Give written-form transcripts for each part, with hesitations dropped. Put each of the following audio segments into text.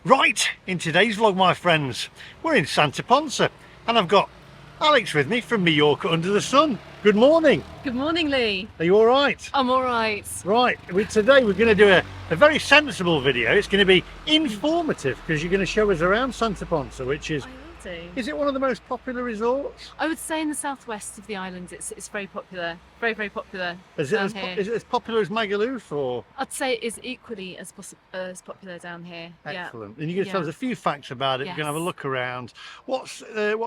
Right, in today's vlog, my friends, we're in Santa Ponsa and I've got Alex with me from Mallorca under the sun. Good morning. Good morning, Lee. Are you all right? I'm all right. Right, today we're going to do a very sensible video. It's going to be informative because you're going to show us around Santa Ponsa, which is... Is it one of the most popular resorts? I would say in the southwest of the island, it's very popular. Very popular. Is it as popular as Magaluf, or? I'd say it is equally as popular down here. Excellent. And you're going to tell us a few facts about it. Yes. We're going to have a look around. What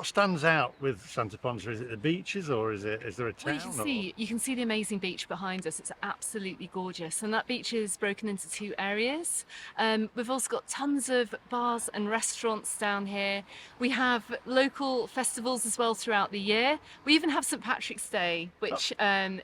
stands out with Santa Ponsa? Is it the beaches, or is there a town? Well, you can see the amazing beach behind us. It's absolutely gorgeous, and that beach is broken into two areas. We've also got tons of bars and restaurants down here. We have local festivals as well throughout the year. We even have St. Patrick's Day, which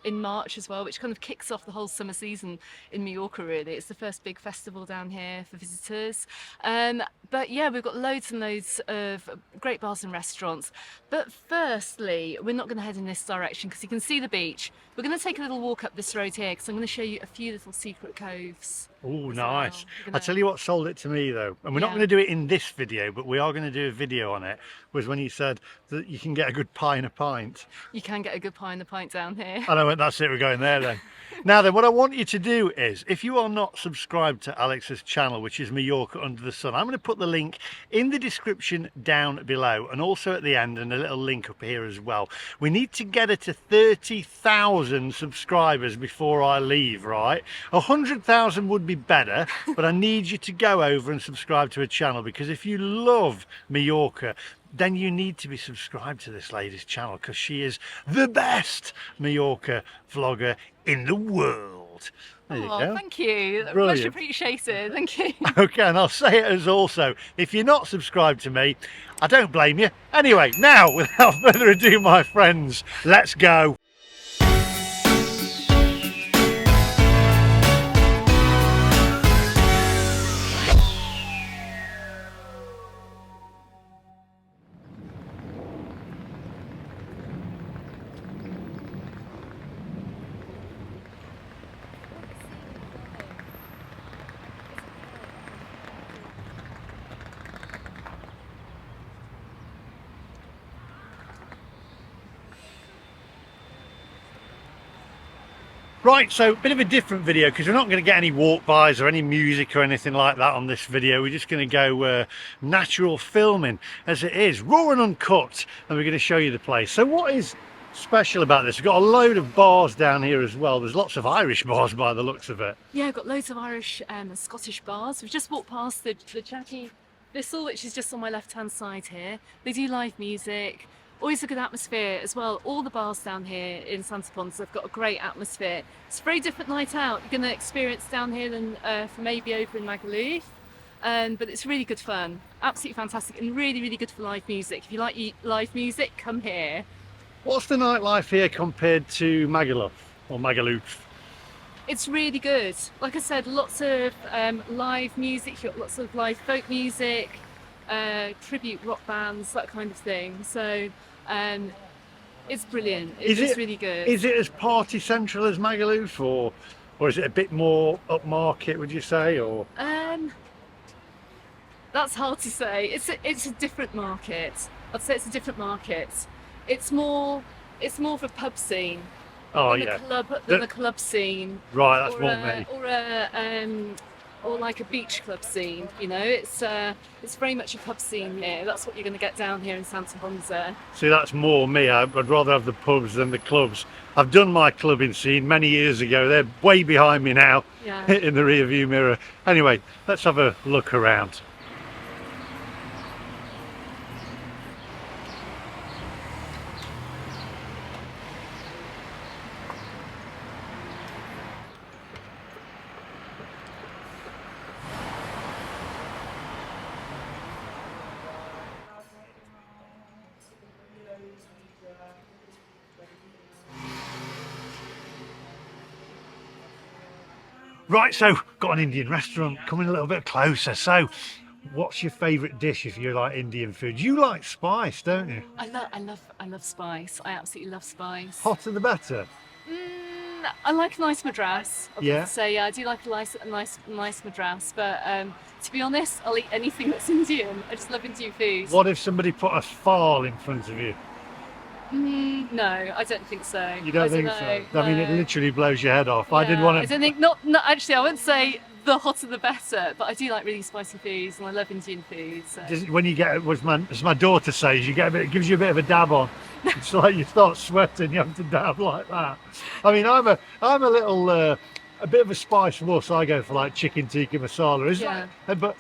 in March as well, which kind of kicks off the whole summer season in Mallorca, really. It's the first big festival down here for visitors. But yeah, we've got loads and loads of great bars and restaurants. But firstly, we're not going to head in this direction because you can see the beach. We're going to take a little walk up this road here because I'm going to show you a few little secret coves. Oh, nice. I'll tell you what sold it to me, though, and we're not going to do it in this video, but we are going to do a video on it, was when you said that you can get a good pie in a pint. You can get a good pie in a pint down here. I know, that's it, we're going there then. Now then, what I want you to do is, if you are not subscribed to Alex's channel, which is Mallorca Under the Sun, I'm going to put the link in the description down below and also at the end, and a little link up here as well. We need to get her to 30,000 subscribers before I leave, right? 100,000 would be better, but I need you to go over and subscribe to her channel, because if you love Mallorca, then you need to be subscribed to this lady's channel, because she is the best Mallorca vlogger in the world. There you go. Thank you. Brilliant. Much appreciated. Thank you. Okay, and I'll say it as also, if you're not subscribed to me, I don't blame you. Anyway, now, without further ado, my friends, let's go. Right, so a bit of a different video because we're not going to get any walk-bys or any music or anything like that on this video. We're just going to go natural filming as it is, raw and uncut, and we're going to show you the place. So what is special about this? We've got a load of bars down here as well. There's lots of Irish bars by the looks of it. Yeah, I've got loads of Irish and Scottish bars. We've just walked past the Jackie Thistle, which is just on my left-hand side here. They do live music. Always a good atmosphere as well. All the bars down here in Santa Ponsa have got a great atmosphere. It's a very different night out you're going to experience down here than for maybe over in Magaluf. But it's really good fun. Absolutely fantastic, and really, really good for live music. If you like live music, come here. What's the nightlife here compared to Magaluf or Magaluf? It's really good. Like I said, lots of live music. You've got lots of live folk music, tribute rock bands, that kind of thing. So it's brilliant. It's really good. Is it as party central as Magaluf, or is it a bit more upmarket, would you say? Or that's hard to say. It's a different market. I'd say it's a different market. It's more of a pub scene. Oh than yeah, than a club scene. Right, that's more me. Or like a beach club scene, you know. It's very much a pub scene here. That's what you're going to get down here in Santa Ponsa. See, that's more me. I'd rather have the pubs than the clubs. I've done my clubbing scene many years ago. They're way behind me now, Yeah. in the rear view mirror. Anyway, let's have a look around. Right, so got an Indian restaurant, coming a little bit closer. So what's your favourite dish if you like Indian food? You like spice, don't you? I love spice. I absolutely love spice. Hotter the better? I like a nice madras. I've got Yeah. to say, yeah, I do like a nice madras. But to be honest, I'll eat anything that's Indian. I just love Indian food. What if somebody put a file in front of you? No, I don't think so. You don't think know, so? I mean, it no. literally blows your head off. Yeah, I did want I to. don't think not actually. I wouldn't say the hotter the better, but I do like really spicy foods and I love Indian food. So. When you get, as my daughter says, you get a bit. It gives you a bit of a dab on. It's like you start sweating. You have to dab like that. I mean, I'm a little. A bit of a spice wuss. I go for like chicken tikka masala. But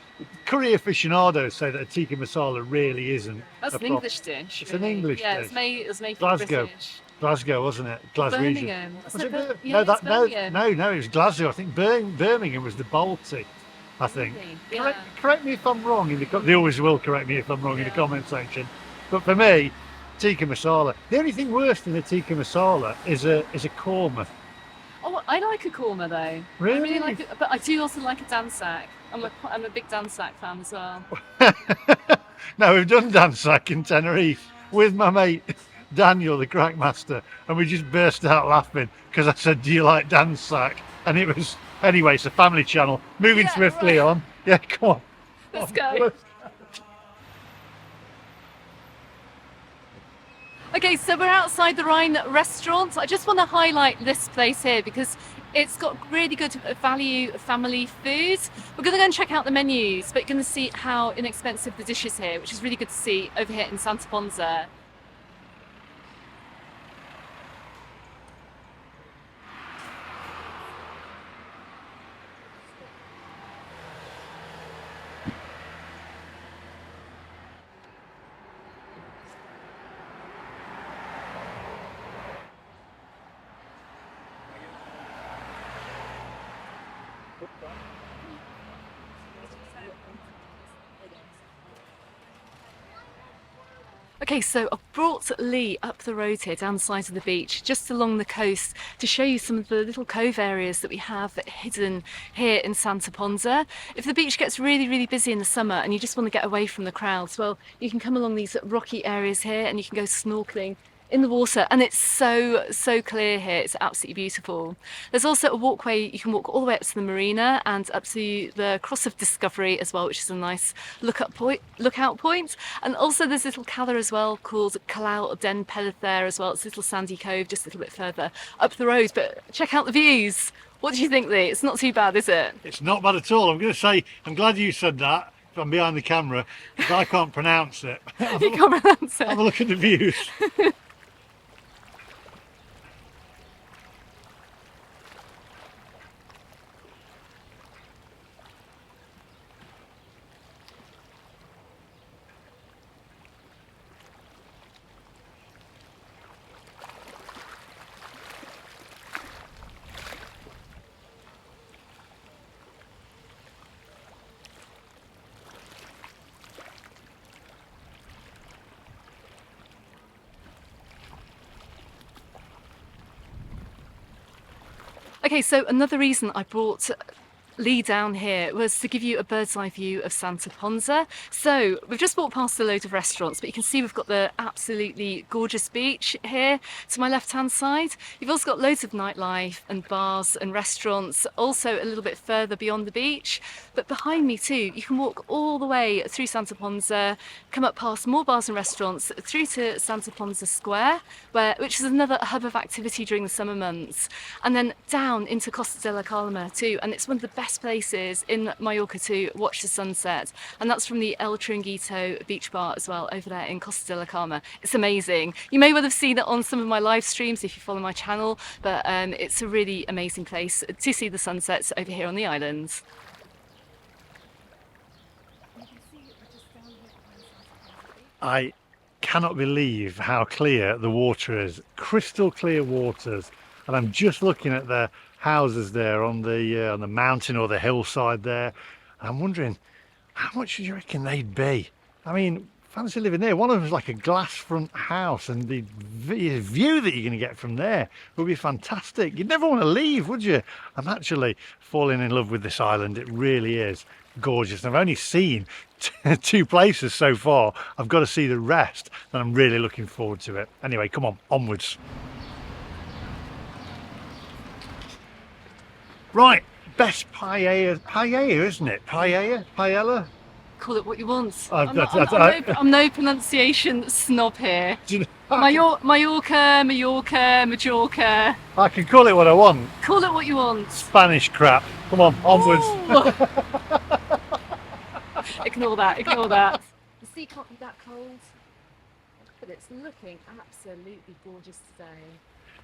curry aficionados say that a tikka masala really isn't. That's an English dish. It's really. an English yeah, dish. It was made Glasgow. British. Glasgow, wasn't it? Glaswegian. Birmingham. Was it Yeah, no, it was Glasgow. I think Birmingham was the Baltic. I think. Yeah. Correct me if I'm wrong. They always will correct me if I'm wrong in the comment section. But for me, tikka masala. The only thing worse than a tikka masala is a korma. Oh, I like a korma though. Really? I really like it, but I do also like a dansak. I'm a big dansak fan as well. Now we've done dansak in Tenerife with my mate Daniel, the crack master, and we just burst out laughing because I said, "Do you like dansak?" And it was anyway. It's a family channel. Moving swiftly on. Yeah, come on. Let's go. Okay, so we're outside the Rhine restaurant. I just want to highlight this place here because it's got really good value family food. We're going to go and check out the menus, but you're going to see how inexpensive the dish is here, which is really good to see over here in Santa Ponsa. Okay, so I've brought Lee up the road here down the side of the beach, just along the coast, to show you some of the little cove areas that we have hidden here in Santa Ponsa. If the beach gets really, really busy in the summer and you just want to get away from the crowds, well, you can come along these rocky areas here and you can go snorkeling in the water, and it's so clear here. It's absolutely beautiful. There's also a walkway. You can walk all the way up to the marina and up to the Cross of Discovery as well, which is a nice lookout point. And also there's a little cala as well called Calau Den Pellet there as well. It's a little sandy cove just a little bit further up the road, but check out the views. What do you think, Lee? It's not too bad, is it? It's not bad at all. I'm going to say, I'm glad you said that from behind the camera, because I can't pronounce it. You can't pronounce it. Have a look at the views. Okay, so another reason I brought Lee down here was to give you a bird's eye view of Santa Ponsa. So we've just walked past a load of restaurants, but you can see we've got the absolutely gorgeous beach here to my left hand side. You've also got loads of nightlife and bars and restaurants also a little bit further beyond the beach. But behind me too, you can walk all the way through Santa Ponsa, come up past more bars and restaurants through to Santa Ponsa Square, which is another hub of activity during the summer months, and then down into Costa de la Calma too. And it's one of the best places in Mallorca to watch the sunset, and that's from the El Chiringuito beach bar as well over there in Costa de la Calma. It's amazing. You may well have seen it on some of my live streams if you follow my channel, but it's a really amazing place to see the sunsets over here on the island. I cannot believe how clear the water is. Crystal clear waters, and I'm just looking at the houses there on the mountain or the hillside there. I'm wondering, how much do you reckon they'd be? I mean, fancy living there. One of them is like a glass front house, and the view that you're going to get from there would be fantastic. You'd never want to leave, would you? I'm actually falling in love with this island. It really is gorgeous. I've only seen two places so far. I've got to see the rest, and I'm really looking forward to it. Anyway, come on, onwards. Right, best paella, isn't it? Paella? Call it what you want. I've- I'm, not, I've- I'm, I- no, I'm no pronunciation snob here. Do you know, Mallorca, Majorca. I can call it what I want. Call it what you want. Spanish crap. Come on, onwards. Ooh. Ignore that, ignore that. The sea can't be that cold, but it's looking absolutely gorgeous today.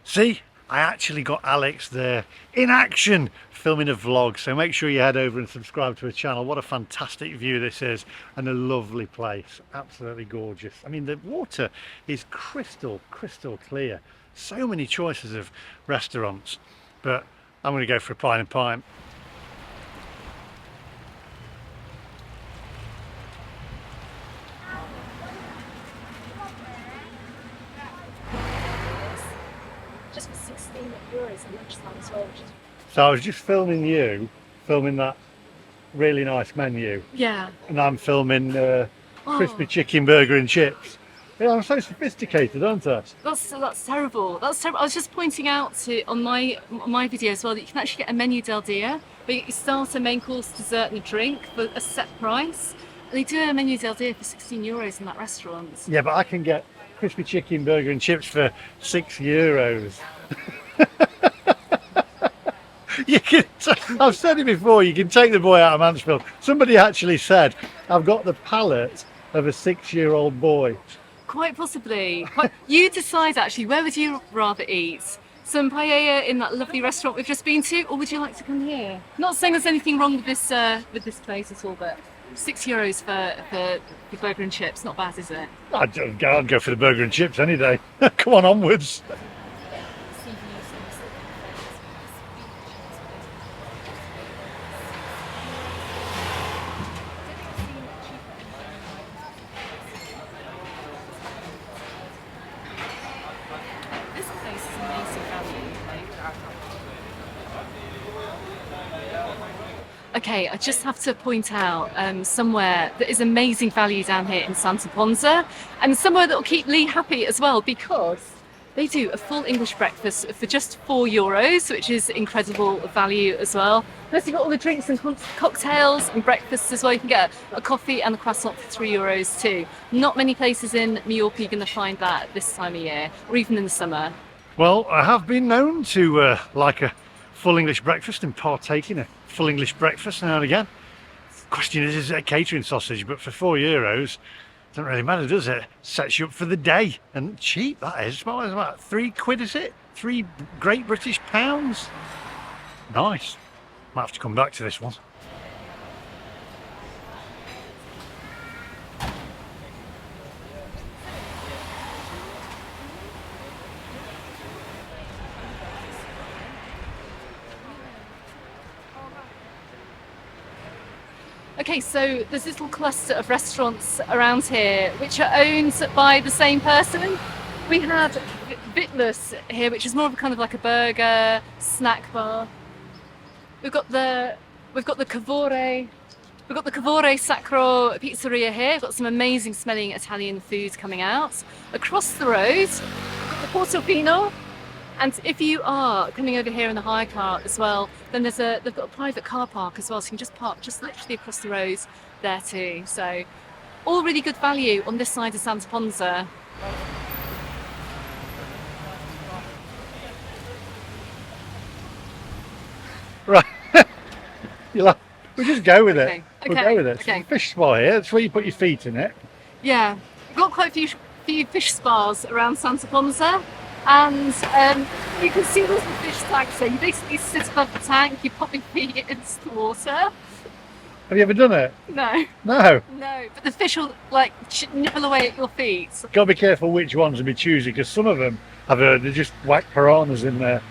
See, I actually got Alex there in action filming a vlog, so make sure you head over and subscribe to her channel. What a fantastic view this is, and a lovely place, absolutely gorgeous. I mean, the water is crystal clear. So many choices of restaurants, but I'm going to go for a pint and pint. Just for €16 at lunchtime as well. So I was just filming you, filming that really nice menu, Yeah. and I'm filming crispy Oh. chicken burger and chips. Yeah, I'm so sophisticated, aren't I? That's terrible. That's terrible. I was just pointing out on my video as well that you can actually get a menu del dia, but you start a main course, dessert, and a drink for a set price. And they do a menu del dia for €16 in that restaurant. Yeah, but I can get crispy chicken burger and chips for €6. You can. I've said it before. You can take the boy out of Mansfield. Somebody actually said, "I've got the palate of a 6-year-old boy." Quite possibly. You decide actually, where would you rather eat? Some paella in that lovely restaurant we've just been to, or would you like to come here? Not saying there's anything wrong with this place at all, but €6 for burger and chips, not bad, is it? I'd go for the burger and chips any day. Come on, onwards. This place is amazing value. Okay, I just have to point out somewhere that is amazing value down here in Santa Ponsa, and somewhere that will keep Lee happy as well, because they do a full English breakfast for just €4, which is incredible value as well. Plus you've got all the drinks and cocktails and breakfasts as well. You can get a coffee and a croissant for €3 too. Not many places in Mallorca you're going to find that this time of year, or even in the summer. Well, I have been known to like a full English breakfast and partake in a full English breakfast now and again. Question is it a catering sausage? But for €4, doesn't really matter, does it? Sets you up for the day, and cheap that is. Well, it's about £3, is it? 3 Great British pounds. Nice. Might have to come back to this one. Okay, so there's this little cluster of restaurants around here which are owned by the same person. We have Vitless here, which is more of a kind of like a burger snack bar. We've got the Cavore. We've got the Cavore Sacro Pizzeria here. We've got some amazing smelling Italian food coming out. Across the road, we've got the Portofino. And if you are coming over here in the hire car as well, then they've got a private car park as well, so you can just park just literally across the road there too. So all really good value on this side of Santa Ponsa. Right. We'll just go with it. Okay, We'll okay, go with it. okay. It's a fish spa here. That's where you put your feet in it. Yeah, we've got quite a few fish spas around Santa Ponsa, and you can see those fish tanks there. You basically sit above the tank, you pop your feet into the water. Have you ever done it? No, No. no, but the fish will like nibble away at your feet. Got to be careful which ones to be choosy, because some of them, I've heard, they just whack piranhas in there.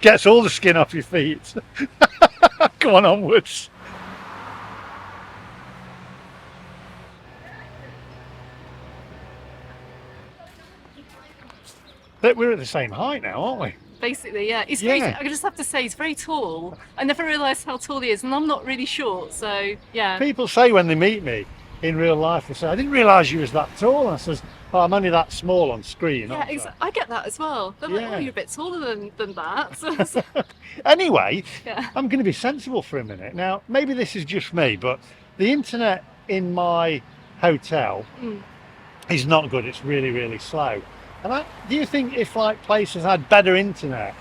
Gets all the skin off your feet. Come on, onwards. But we're at the same height now, aren't we? Basically, yeah. He's Yeah. very, I just have to say, he's very tall. I never realised how tall he is, and I'm not really short, so yeah. People say when they meet me in real life will say, I didn't realise you was that tall. And I says, oh, I'm only that small on screen. Yeah, aren't I? I get that as well. They're like, Yeah. oh, you're a bit taller than that. So, Anyway, yeah. I'm going to be sensible for a minute. Now, maybe this is just me, but the internet in my hotel is not good. It's really, really slow. And do you think if like places had better internet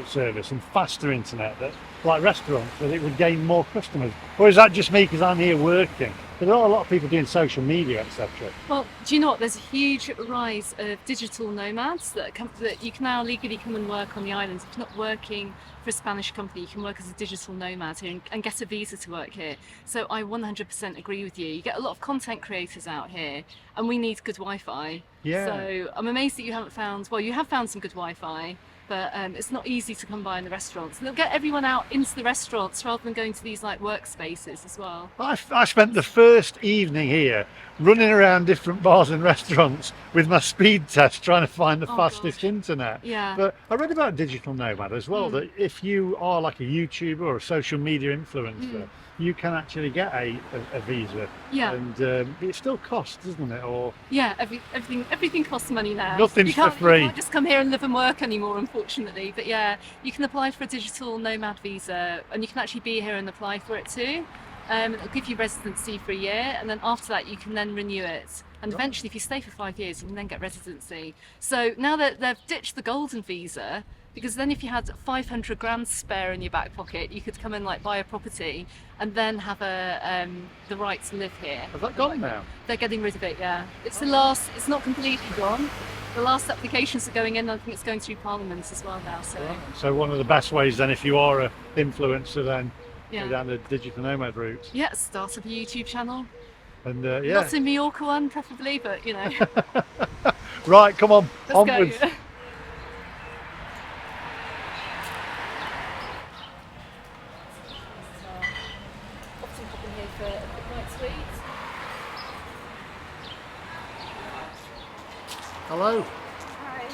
service and faster internet, that like restaurants, that it would gain more customers? Or is that just me because I'm here working? There are a lot of people doing social media, etc. Well, do you know what? There's a huge rise of digital nomads that you can now legally come and work on the islands. If you're not working for a Spanish company, you can work as a digital nomad here and get a visa to work here. So I 100% agree with you. You get a lot of content creators out here, and we need good Wi-Fi. Yeah. So I'm amazed that you haven't found. Well, you have found some good Wi-Fi. But it's not easy to come by in the restaurants. And they'll get everyone out into the restaurants rather than going to these like workspaces as well. I spent the first evening here running around different bars and restaurants with my speed test trying to find the fastest internet. Yeah. But I read about digital nomad as well, that if you are like a YouTuber or a social media influencer, you can actually get a visa. Yeah. And it still costs, doesn't it? Or yeah, everything costs money now. Nothing's for free. You can't just come here and live and work anymore, unfortunately. But yeah, you can apply for a digital nomad visa, and you can actually be here and apply for it too. It'll give you residency for a year, and then after that you can then renew it. And eventually, if you stay for 5 years, you can then get residency. So now that they've ditched the golden visa, because then if you had 500 grand spare in your back pocket, you could come and like buy a property and then have the right to live here. has that gone now? They're getting rid of it, yeah. It's not completely gone. The last applications are going in, I think it's going through Parliament as well now. So one of the best ways then, if you are an influencer, then Yeah. go down the digital nomad route. Yeah, start up a YouTube channel. And Not in Mallorca one, preferably, but you know. Right, come on, Let's onwards. go. Often pop in here for a quick night's sweet. Hello. Hi.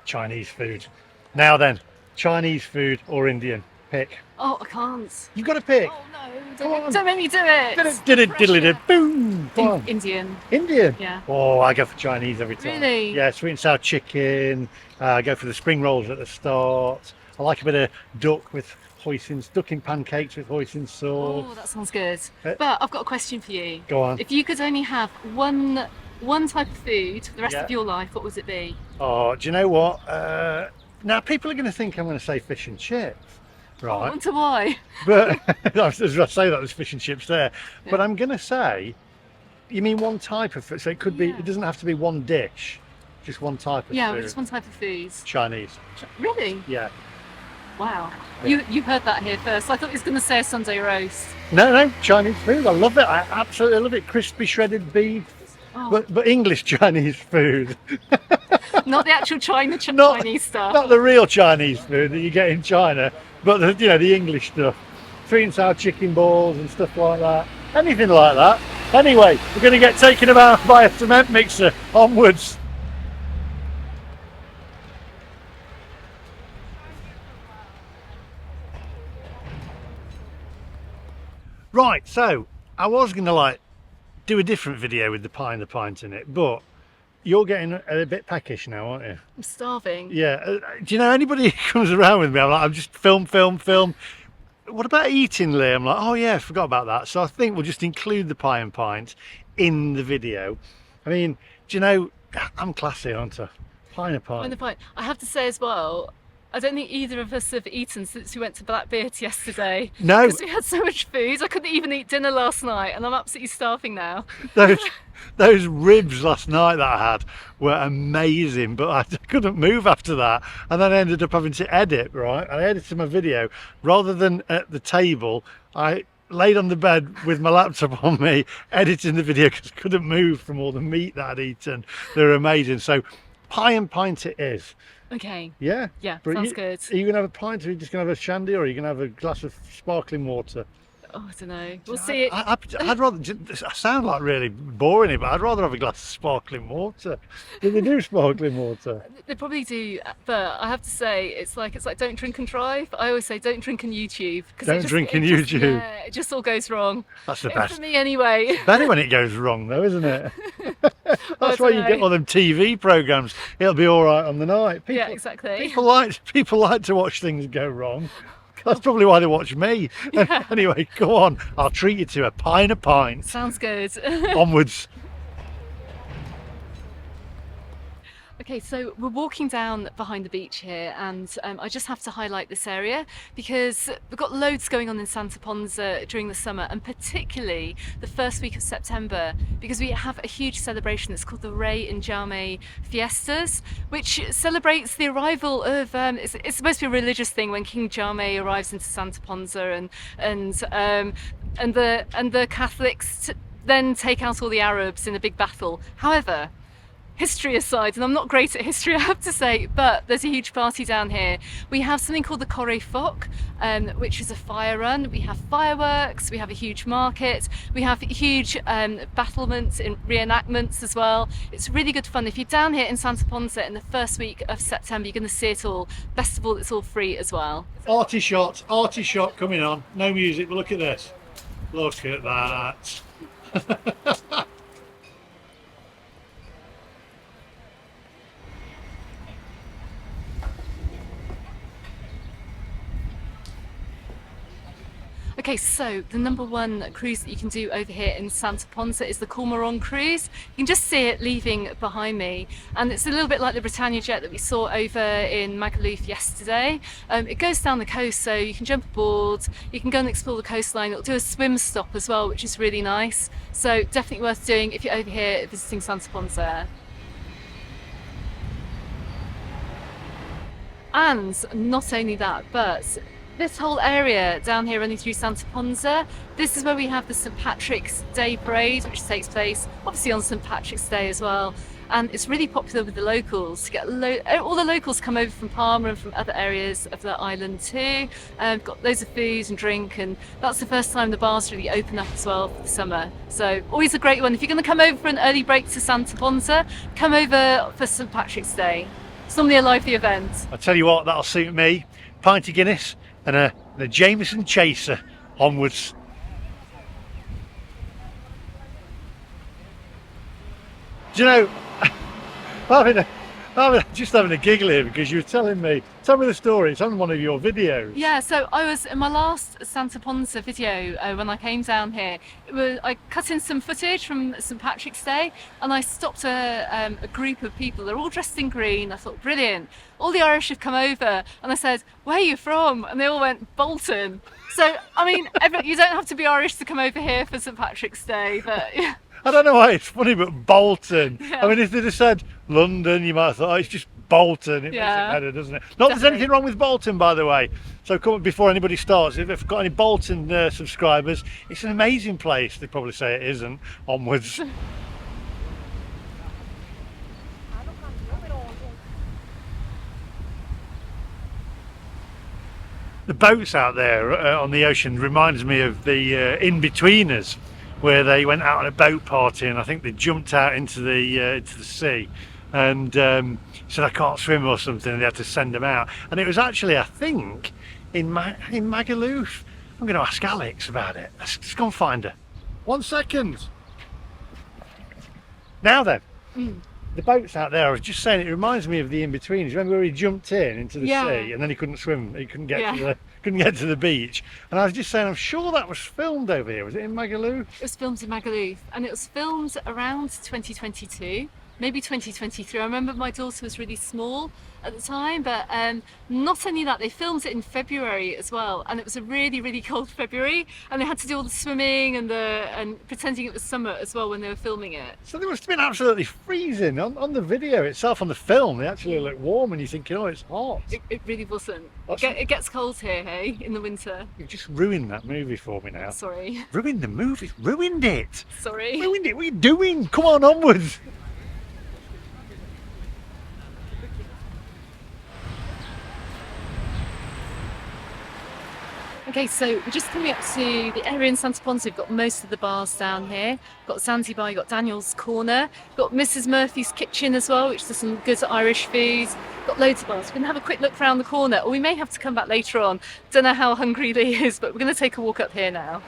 Chinese food. Now then, Chinese food or Indian? Pick. Oh, I can't. You've got to pick. Oh no, Come on. don't make me do it. Did it, diddly-did, boom. Come on. Indian. Indian? Yeah. Oh, I go for Chinese every time. Really? Yeah, sweet and sour chicken. I go for the spring rolls at the start. I like a bit of duck with hoisin, duck in pancakes with hoisin sauce. Oh, that sounds good. But I've got a question for you. Go on. If you could only have one type of food for the rest of your life, what would it be? Oh, do you know what? Now people are going to think I'm going to say fish and chips, I right? wonder why. But as I say that, there's fish and chips there. Yeah. But I'm going to say, you mean one type of food? So it could be. It doesn't have to be one dish, just one type of food. Yeah, just one type of food. Chinese. Really? Yeah. Wow. You heard that here first. I thought he was going to say a Sunday roast. No, Chinese food. I love it. I absolutely love it. Crispy shredded beef. Oh. But English Chinese food. Not the actual Chinese stuff. Not the real Chinese food that you get in China, but the English stuff. Sweet and sour chicken balls and stuff like that. Anything like that. Anyway, we're going to get taken about by a cement mixer. Onwards. Right, so I was going to do a different video with the pie and the pint in it, but you're getting a bit peckish now, aren't you? I'm starving. Yeah. Do you know anybody who comes around with me? I'm just film. What about eating, Lee? I'm like, oh yeah, I forgot about that. So I think we'll just include the pie and pint in the video. I mean, do you know, I'm classy, aren't I? Pie and a pint. Pie and a pint. I have to say as well, I don't think either of us have eaten since we went to Blackbeard yesterday. No. Because we had so much food. I couldn't even eat dinner last night and I'm absolutely starving now. Those ribs last night that I had were amazing, but I couldn't move after that. And then I ended up having to edit, right? I edited my video. Rather than at the table, I laid on the bed with my laptop on me, editing the video because I couldn't move from all the meat that I'd eaten. They're amazing. So pie and pint it is. Okay. Yeah? Yeah, but sounds good. Are you going to have a pint, or are you just going to have a shandy, or are you going to have a glass of sparkling water? Oh, I don't know. We'll see it. I'd rather. I sound like really boring here, but I'd rather have a glass of sparkling water. Do they do sparkling water? They probably do, but I have to say, it's like don't drink and drive. I always say don't drink and YouTube. Don't drink and YouTube. Yeah, it just all goes wrong. That's the best. For me, anyway. Better when it goes wrong, though, isn't it? That's why you get all them TV programs. It'll be all right on the night. Yeah, exactly. People like to watch things go wrong. That's probably why they watch me. Yeah. Anyway, go on. I'll treat you to a pint. Sounds good. Onwards. Okay, so we're walking down behind the beach here, and I just have to highlight this area because we've got loads going on in Santa Ponsa during the summer, and particularly the first week of September, because we have a huge celebration that's called the Rey and Jaume Fiestas, which celebrates the arrival of it's supposed to be a religious thing when King Jaume arrives into Santa Ponsa, and the Catholics then take out all the Arabs in a big battle. However, history aside, and I'm not great at history, I have to say, but there's a huge party down here. We have something called the Corre Foc, which is a fire run. We have fireworks, we have a huge market, we have huge battlements and reenactments as well. It's really good fun. If you're down here in Santa Ponsa in the first week of September, you're going to see it all. Best of all, it's all free as well. Arty shot coming on. No music, but look at this. Look at that. Okay, so the #1 cruise that you can do over here in Santa Ponsa is the Cormorant cruise. You can just see it leaving behind me, and it's a little bit like the Britannia jet that we saw over in Magaluf yesterday. It goes down the coast, so you can jump aboard, you can go and explore the coastline. It'll do a swim stop as well, which is really nice. So definitely worth doing if you're over here visiting Santa Ponsa. And not only that, but this whole area down here running through Santa Ponsa, this is where we have the St Patrick's Day Parade, which takes place obviously on St Patrick's Day as well. And it's really popular with the locals. All the locals come over from Palma and from other areas of the island too. Got loads of food and drink, and that's the first time the bars really open up as well for the summer. So always a great one. If you're going to come over for an early break to Santa Ponsa, come over for St Patrick's Day. It's normally a lively event. I tell you what, that'll suit me. Pint of Guinness and a Jameson chaser. Onwards. Do you know, I'm just having a giggle here because you were telling me, tell me the story, it's on one of your videos. Yeah, so I was in my last Santa Ponsa video when I came down here. I cut in some footage from St Patrick's Day, and I stopped a group of people. They're all dressed in green. I thought, brilliant. All the Irish have come over, and I said, where are you from? And they all went, Bolton. So, I mean, you don't have to be Irish to come over here for St Patrick's Day, but yeah. I don't know why it's funny, but Bolton. Yeah. I mean, if they'd have said London, you might have thought, oh, it's just Bolton. It makes it better, doesn't it? Not that there's anything wrong with Bolton, by the way. So come before anybody starts, if you've got any Bolton subscribers, it's an amazing place. They probably say it isn't. Onwards. The boats out there on the ocean reminds me of the In-Betweeners, where they went out on a boat party, and I think they jumped out into the sea and said I can't swim or something, and they had to send them out. And it was actually, I think, in Magaluf. I'm going to ask Alex about it. Let's go and find her. 1 second. Now then, the boats out there, I was just saying, it reminds me of the In-Betweeners. Remember where he jumped into the sea and then he couldn't swim, he couldn't get to the beach. And I was just saying, I'm sure that was filmed over here. Was it in Magaluf? It was filmed in Magaluf, and it was filmed around 2022, maybe 2023. I remember my daughter was really small at the time, but not only that, they filmed it in February as well, and it was a really, really cold February, and they had to do all the swimming and pretending it was summer as well when they were filming it. So they must have been absolutely freezing on the video itself. On the film, they actually look warm, and you're thinking, oh, it's hot. It really wasn't. It gets cold here, hey, in the winter. You've just ruined that movie for me now. Sorry. Ruined the movie. Ruined it. Sorry. Ruined it. What are you doing? Come on, onwards. Okay, so we're just coming up to the area in Santa Ponsa. We've got most of the bars down here. We've got Zanzibar, you've got Daniel's Corner, we've got Mrs. Murphy's Kitchen as well, which does some good Irish food. We've got loads of bars. We're going to have a quick look around the corner, or we may have to come back later on. Don't know how hungry Lee is, but we're going to take a walk up here now.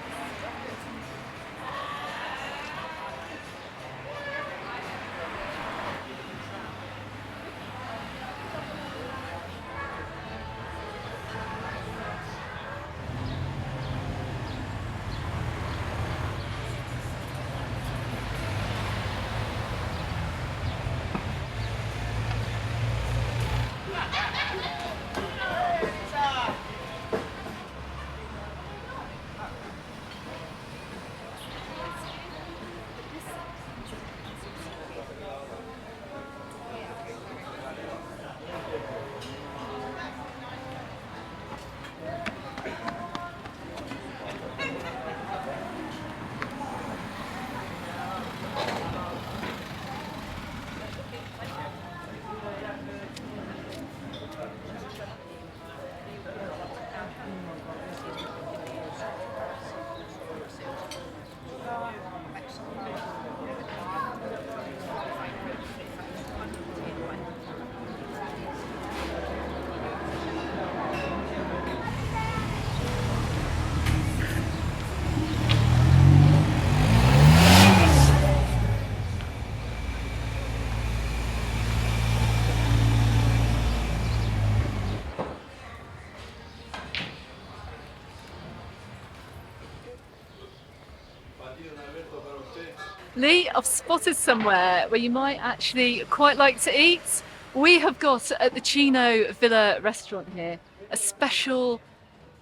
Lee, I've spotted somewhere where you might actually quite like to eat. We have got at the Chino Villa restaurant here a special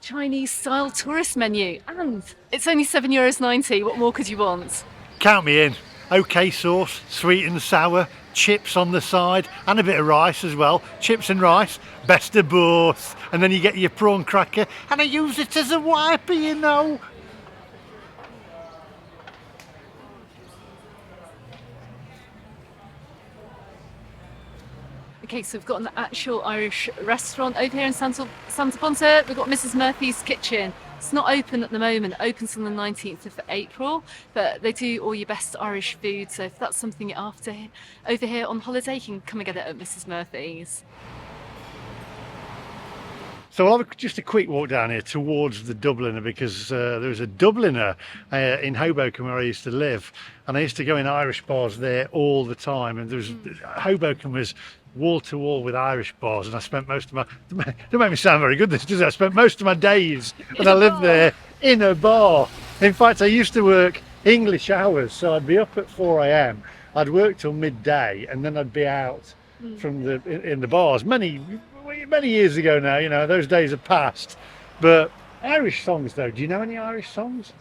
Chinese style tourist menu, and it's only €7.90. What more could you want? Count me in. Okay sauce, sweet and sour, chips on the side, and a bit of rice as well. Chips and rice, best of both. And then you get your prawn cracker, and I use it as a wiper, you know. Okay, so we've got an actual Irish restaurant over here in Santa Ponsa. We've got Mrs. Murphy's Kitchen. It's not open at the moment, it opens on the 19th of April, but they do all your best Irish food, so if that's something you're after over here on holiday, you can come and get it at Mrs. Murphy's. So I'll have just a quick walk down here towards the Dubliner, because there was a Dubliner in Hoboken where I used to live, and I used to go in Irish bars there all the time, and Hoboken was wall to wall with Irish bars, and I spent most of my, don't make me sound very good this, does it? I spent most of my days when I lived there in a bar. In fact, I used to work English hours, so I'd be up at 4 AM, I'd work till midday, and then I'd be out from in the bars many years ago now. You know, those days have passed. But Irish songs though, do you know any Irish songs?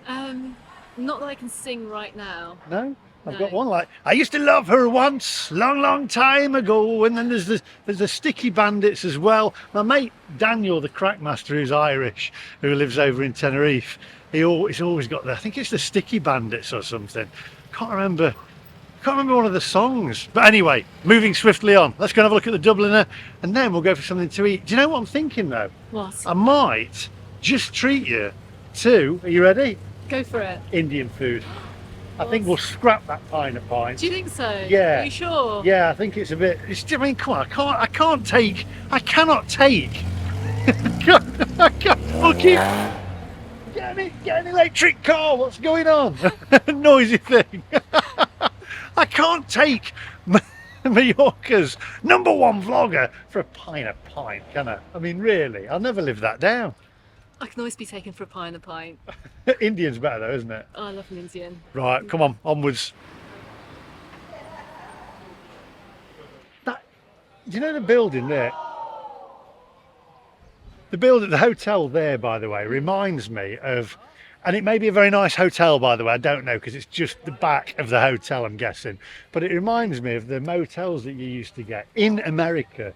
Not that I can sing right now. No? I've No. got one like, I used to love her once, long time ago. And then there's the Sticky Bandits as well. My mate Daniel, the Crackmaster, who's Irish, who lives over in Tenerife, he's always got I think it's the Sticky Bandits or something. Can't remember one of the songs. But anyway, moving swiftly on. Let's go and have a look at the Dubliner, and then we'll go for something to eat. Do you know what I'm thinking though? What? I might just treat you to, are you ready? Go for it. Take food. I think we'll scrap that pine of pint. Do you think so? Yeah. Are you sure? Yeah, I think it's a bit. I mean, come on, I cannot take. I can't. We'll keep. Get an electric car. What's going on? Noisy thing. I can't take Mallorca's #1 vlogger for a pint of pint, can I? I mean, really, I'll never live that down. I can always be taken for a pie and a pint. Indian's better though, isn't it? Oh, I love an Indian. Right, come on, onwards. Do you know the building there? The hotel there, by the way, reminds me of, and it may be a very nice hotel, by the way, I don't know, because it's just the back of the hotel, I'm guessing, but it reminds me of the motels that you used to get in America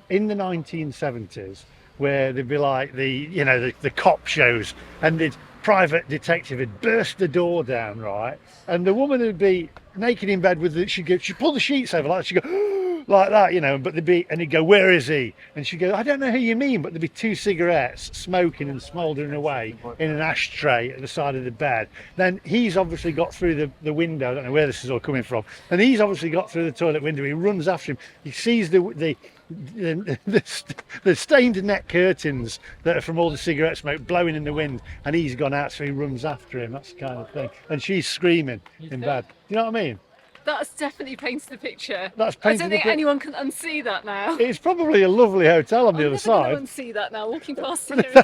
in the 1970s, where there'd be like the cop shows, and the private detective would burst the door down, right, and the woman would be naked in bed with she'd pull the sheets over like that, she'd go like that, you know. But he'd go, "Where is he?" And she'd go, "I don't know who you mean," but there'd be 2 cigarettes smoking and smouldering away in an ashtray at the side of the bed. Then he's obviously got through the window. I don't know where this is all coming from. And he's obviously got through the toilet window. He runs after him. He sees the stained net curtains that are from all the cigarette smoke blowing in the wind, and he's gone out, so he runs after him. That's the kind of thing. And she's screaming in bed. You know what I mean? That's definitely painted the picture. That's I painted don't the think pic- anyone can unsee that now. It's probably a lovely hotel on the other I'm never side. going to unsee that now, walking past here.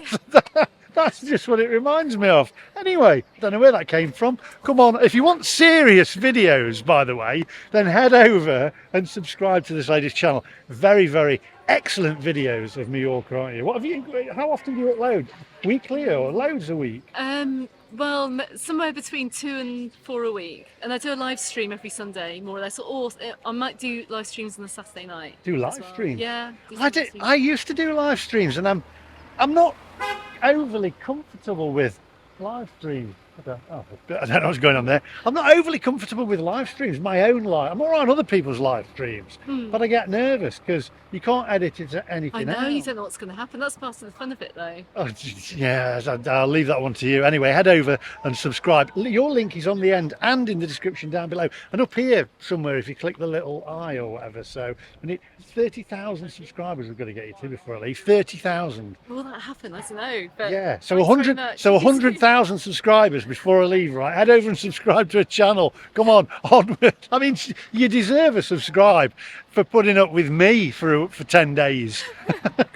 That's just what it reminds me of. Anyway, don't know where that came from. Come on, if you want serious videos, by the way, then head over and subscribe to this lady's channel. Very, very excellent videos of Mallorca, aren't you? How often do you upload? Weekly or loads a week? Well, somewhere between 2 and 4 a week, and I do a live stream every Sunday, more or less. Or I might do live streams on a Saturday night. Do as live well. streams? Yeah. I used to do live streams, and I'm not overly comfortable with live streams. I don't know what's going on there. I'm not overly comfortable with live streams, my own live. I'm all right on other people's live streams, but I get nervous because you can't edit it to anything I know, else. you don't know what's going to happen. That's part of the fun of it, though. Oh, yeah, I'll leave that one to you. Anyway, head over and subscribe. Your link is on the end and in the description down below. And up here somewhere, if you click the little eye or whatever. So, and 30,000 subscribers we've got to get you to before I leave. 30,000. Will that happen? I don't know. But Yeah, so thanks very much. 100,000 subscribers before I leave, right? Head over and subscribe to a channel. Come on, onward. I mean, you deserve a subscribe for putting up with me for 10 days.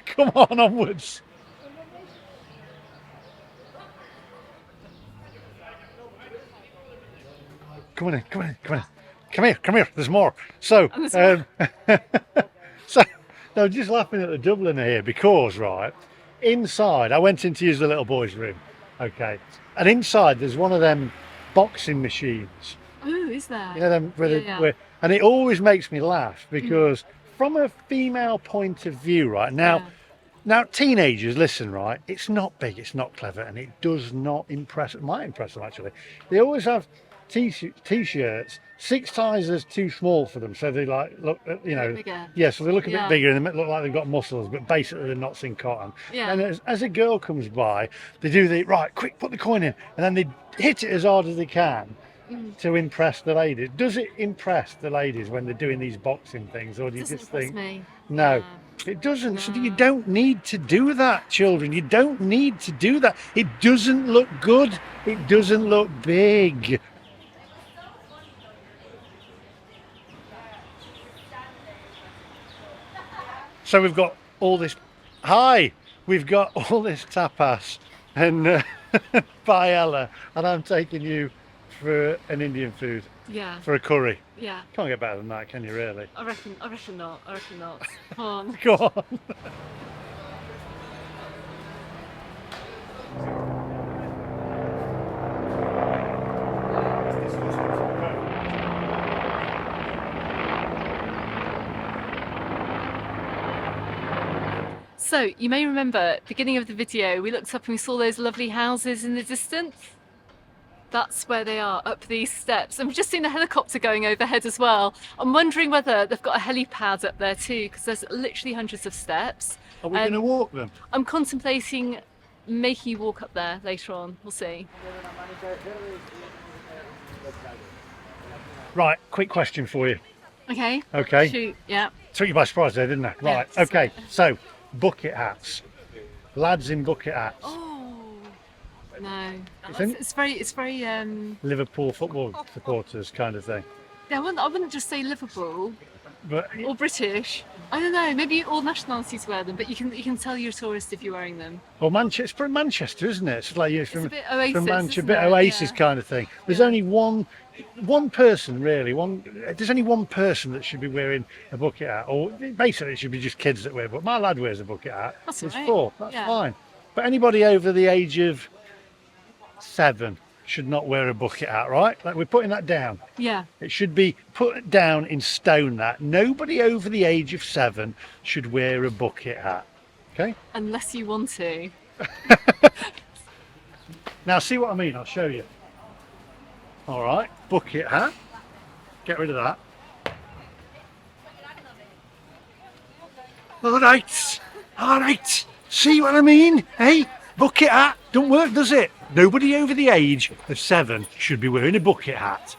Come on, onwards. Come on in, come on in, come on in. Come here, there's more. So, so, no, just laughing at the Dubliner here because, right, inside, I went in to use the little boy's room, okay, and inside there's one of them boxing machines. Oh, is there? You know them, Yeah. and it always makes me laugh because from a female point of view, right, now teenagers, listen, right, it's not big, it's not clever, and it does not impress, it might impress them actually. They always have t-shirts 6 sizes too small for them, so they like look, you know, bigger. yeah, so they look a bit Yeah. bigger and they look like they've got muscles, but basically they're not in cotton. Yeah. And as a girl comes by, they do the right, quick, put the coin in, and then they hit it as hard as they can to impress the ladies. Does it impress the ladies when they're doing these boxing things, or do you Doesn't just impress think me. no? Yeah. It doesn't. So No. you don't need to do that, children. You don't need to do that. It doesn't look good. It doesn't look big. So we've got all this. Hi, we've got all this tapas and paella, and I'm taking you for an Indian food, Yeah. for a curry. Yeah. Can't get better than that, can you? Really? I reckon not. I reckon not. Come on. Go on. So you may remember, beginning of the video, we looked up and we saw those lovely houses in the distance. That's where they are, up these steps. And we've just seen a helicopter going overhead as well. I'm wondering whether they've got a helipad up there too, because there's literally hundreds of steps. Are we going to walk them? I'm contemplating making you walk up there later on. We'll see. Right, quick question for you. Okay. Okay. Shoot. Yeah. Took you by surprise there, didn't I? Yeah, Right, so- okay. So, bucket hats. Lads in bucket hats. Oh no. Isn't- It's very. Liverpool football supporters kind of thing. Yeah, I wouldn't just say Liverpool But or British. I don't know. Maybe all nationalities wear them, but you can tell you're a tourist if you're wearing them. well, Manchester, it's from Manchester, isn't it? It's like you're from, a bit Oasis, from Manchester, a isn't bit it? Oasis Yeah. kind of thing. There's only one person really. There's only one person that should be wearing a bucket hat, or basically it should be just kids that wear. But my lad wears a bucket hat. That's it's all right. 4. That's Yeah. fine. But anybody over the age of 7 should not wear a bucket hat, right? Like we're putting that down. Yeah. It should be put down in stone that nobody over the age of 7 should wear a bucket hat. Okay? Unless you want to. Now see what I mean, I'll show you. Alright, bucket hat. Get rid of that. All right. All right. See what I mean? Hey, bucket hat don't work, does it? Nobody over the age of 7 should be wearing a bucket hat.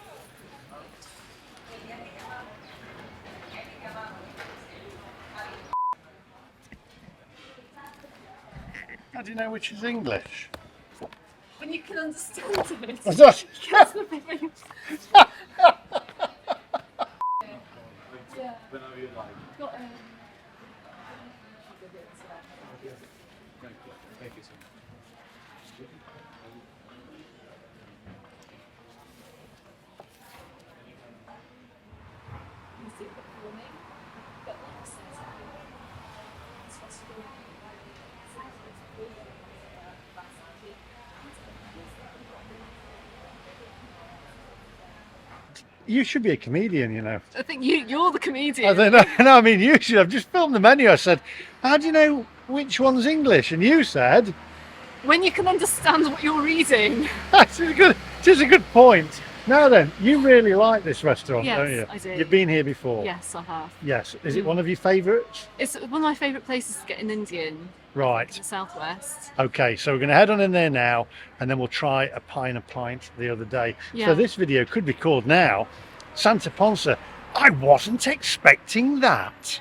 How do you know which is English? When you can understand it. That's That's the thing. Yeah. Got, You should be a comedian, you know. I think you're the comedian. I don't know. No, I mean, you should. I've just filmed the menu. I said, how do you know which one's English? And you said, When you can understand what you're reading. that's a good, it is a good point. Now then, you really like this restaurant, Yes, don't you? I do. You've been here before? Yes, I have. Yes. Is it one of your favourites? It's one of my favourite places to get an Indian in Right. the southwest. Okay, so we're going to head on in there now, and then we'll try a pie and a pint the other day. Yeah. So this video could be called now, Santa Ponsa. I wasn't expecting that.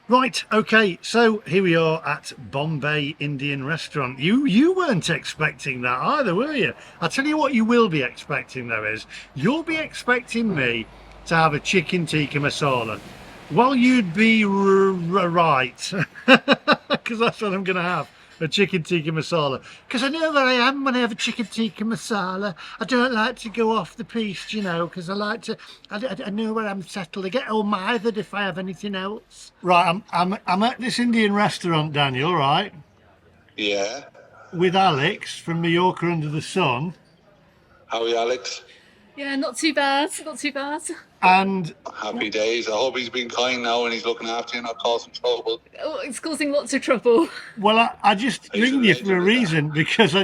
Right, okay, so here we are at Bombay Indian Restaurant. You weren't expecting that either, were you? I'll tell you what you will be expecting though is, you'll be expecting me to have a chicken tikka masala. Well, you'd be right, because that's what I'm going to have. A chicken tikka masala, because I know where I am when I have a chicken tikka masala. I don't like to go off the piece, you know, because I like to. I know where I'm settled. I get all mithered if I have anything else. Right, I'm at this Indian restaurant, Daniel. Right. Yeah. With Alex from Mallorca Under the Sun, How are you, Alex? Yeah, not too bad. Not too bad. and Happy days. I hope he's been kind now and he's looking after you, not causing trouble. Oh, it's causing lots of trouble. well, I just He's ring you for a related with reason because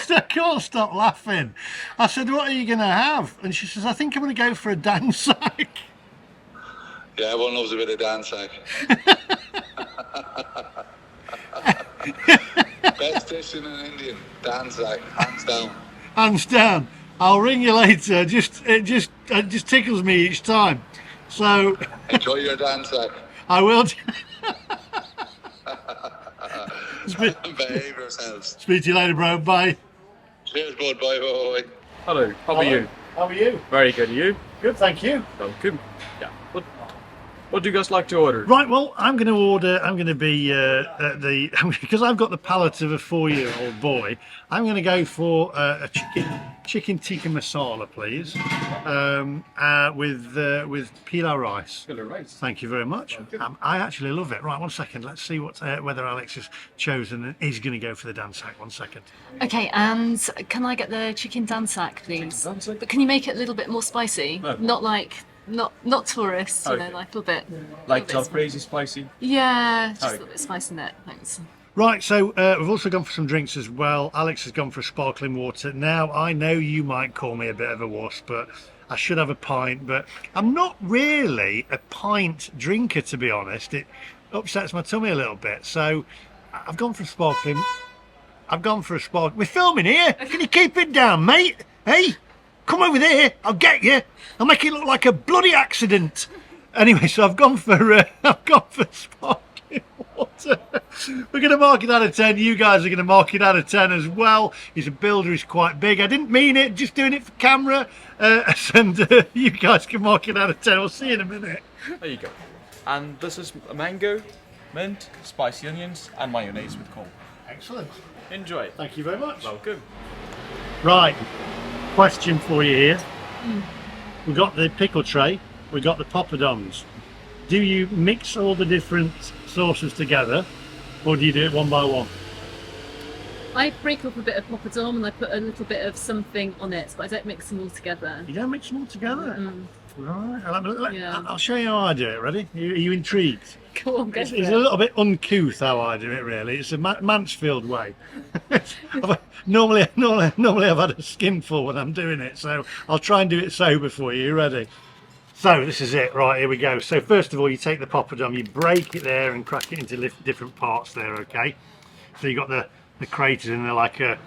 I can't stop laughing. I said, "What are you going to have?" And she says, "I think I'm going to go for a dansak." Yeah, everyone loves a bit of dansak. Best dish in an Indian, dansak, hands down. Hands down. I'll ring you later. It just tickles me each time. So Enjoy your dansak. I will. Behave yourselves. Speak to you later, bro. Bye. Cheers, bud. Bye, bye, bye. Hello, how are you? How are you? Very good, you? Good, thank you. Welcome. Yeah. What do you guys like to order? Right, well, I'm going to order. I'm going to be because I've got the palate of a 4-year-old boy. I'm going to go for a chicken tikka masala, please, with pilau rice. Killer rice. Thank you very much. I actually love it. Right, one second. Let's see what whether Alex has chosen and is going to go for the dansak. 1 second. Okay, and can I get the chicken dansak, please? dansak? But can you make it a little bit more spicy? No. Not tourist, you know, Okay. like a little bit. Like little bit- crazy spicy? Yeah, just a Okay. little bit of spice in it. Thanks. Right, so we've also gone for some drinks as well. Alex has gone for sparkling water. Now, I know you might call me a bit of a wuss, but I should have a pint. But I'm not really a pint drinker, to be honest. It upsets my tummy a little bit. So I've gone for sparkling. We're filming here. Can you keep it down, mate? Hey, come over there. I'll get you. I'll make it look like a bloody accident. Anyway, so I've gone for sparkling water. We're going to mark it out of 10. You guys are going to mark it out of 10 as well. He's a builder. He's quite big. I didn't mean it. Just doing it for camera. You guys can mark it out of 10. We'll see you in a minute. There you go. And this is mango, mint, spicy onions, and mayonnaise with coal. Excellent. Enjoy. Thank you very much. Welcome. Right. Question for you here. We've got the pickle tray. We've got the poppadoms. Do you mix all the different sauces together, or do you do it one by one? I break up a bit of poppadom and I put a little bit of something on it, but I don't mix them all together. You don't mix them all together. Right, Yeah. I'll show you how I do it. Ready? Are you intrigued? Go on, go It's for a it. little bit uncouth how I do it, really. It's a Mansfield way. normally I've had a skinful when I'm doing it, so I'll try and do it sober for you. Ready? So this is it. Right, here we go. So first of all, you take the poppadom, you break it there and crack it into different parts there. Okay. So you got the craters in there like a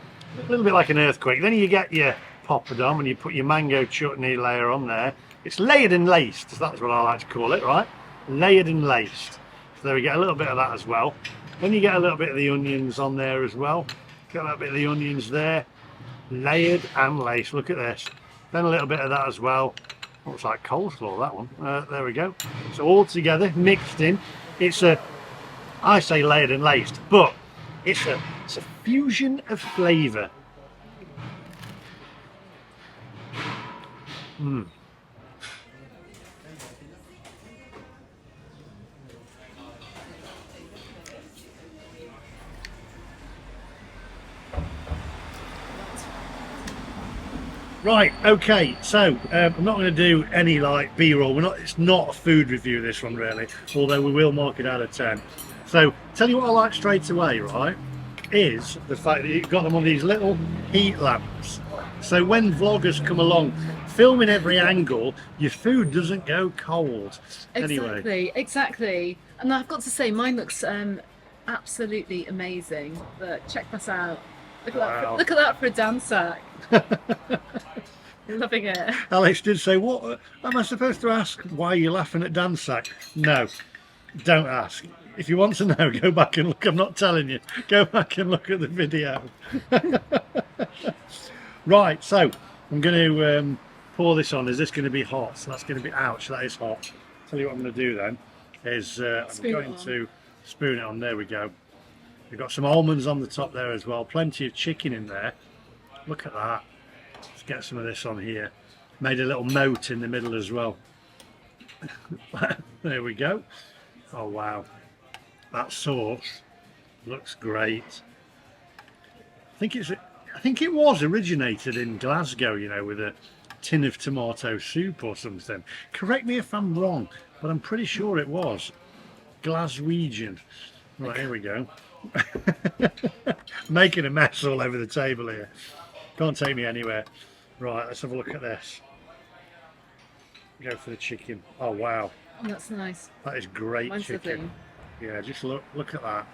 little bit like an earthquake. Then you get your poppadom and you put your mango chutney layer on there. It's layered and laced. So that's what I like to call it, right? Layered and laced. So there we get a little bit of that as well. Then you get a little bit of the onions on there as well. Get a little bit of the onions there. Layered and laced. Look at this. Then a little bit of that as well. Looks like coleslaw, that one. There we go. So all together, mixed in. I say layered and laced, but it's a fusion of flavour. Right, okay, so I'm not going to do any like B-roll. It's not a food review, this one really, although we will mark it out of 10. So tell you what I like straight away, right, is the fact that you've got them on these little heat lamps. So when vloggers come along filming every angle, your food doesn't go cold. Anyway. Exactly. And I've got to say, mine looks absolutely amazing. But check this out. Look at Wow. that! Look at that for a dancer. Loving it. Alex did say, what am I supposed to ask? Why are you laughing at Dan Sack? No, don't ask. If you want to know, go back and look. I'm not telling you. Go back and look at the video. Right, so I'm going to pour this on. Is this going to be hot? So that's going to be, ouch, that is hot. Tell you what I'm going to do then is I'm going to spoon it on. There we go. We've got some almonds on the top there as well. Plenty of chicken in there. Look at that. Let's get some of this on here. Made a little moat in the middle as well. There we go. Oh wow, that sauce looks great. I think it was originated in Glasgow, you know, with a tin of tomato soup or something. Correct me if I'm wrong, but I'm pretty sure it was Glaswegian. Right, here we go. Making a mess all over the table here. Can't take me anywhere. Right, let's have a look at this. Go for the chicken. Oh wow, Oh, that's nice. that is great. Mine's chicken. lovely. Yeah, just look at that.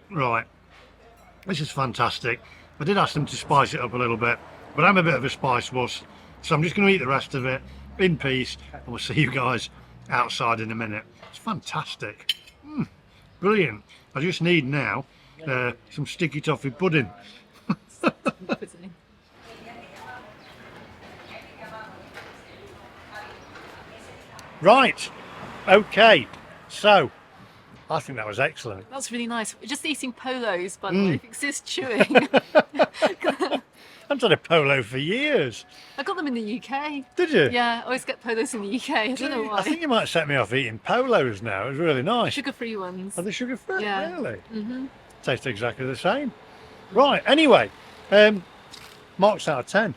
Right, this is fantastic. I did ask them to spice it up a little bit, but I'm a bit of a spice wuss, so I'm just going to eat the rest of it in peace, and we'll see you guys outside in a minute. It's fantastic. Brilliant. I just need now some sticky toffee pudding. Right, okay, so I think that was excellent. That's really nice. We're just eating polos, by the way, because it's chewing. I've done a polo for years. I got them in the UK. Did you? Yeah, I always get polos in the UK. I don't know why. I think you might set me off eating polos now. It was really nice. Sugar-free ones. Are they sugar free? Yeah. Really? Mm-hmm. Tastes exactly the same. Right, anyway, marks out of 10.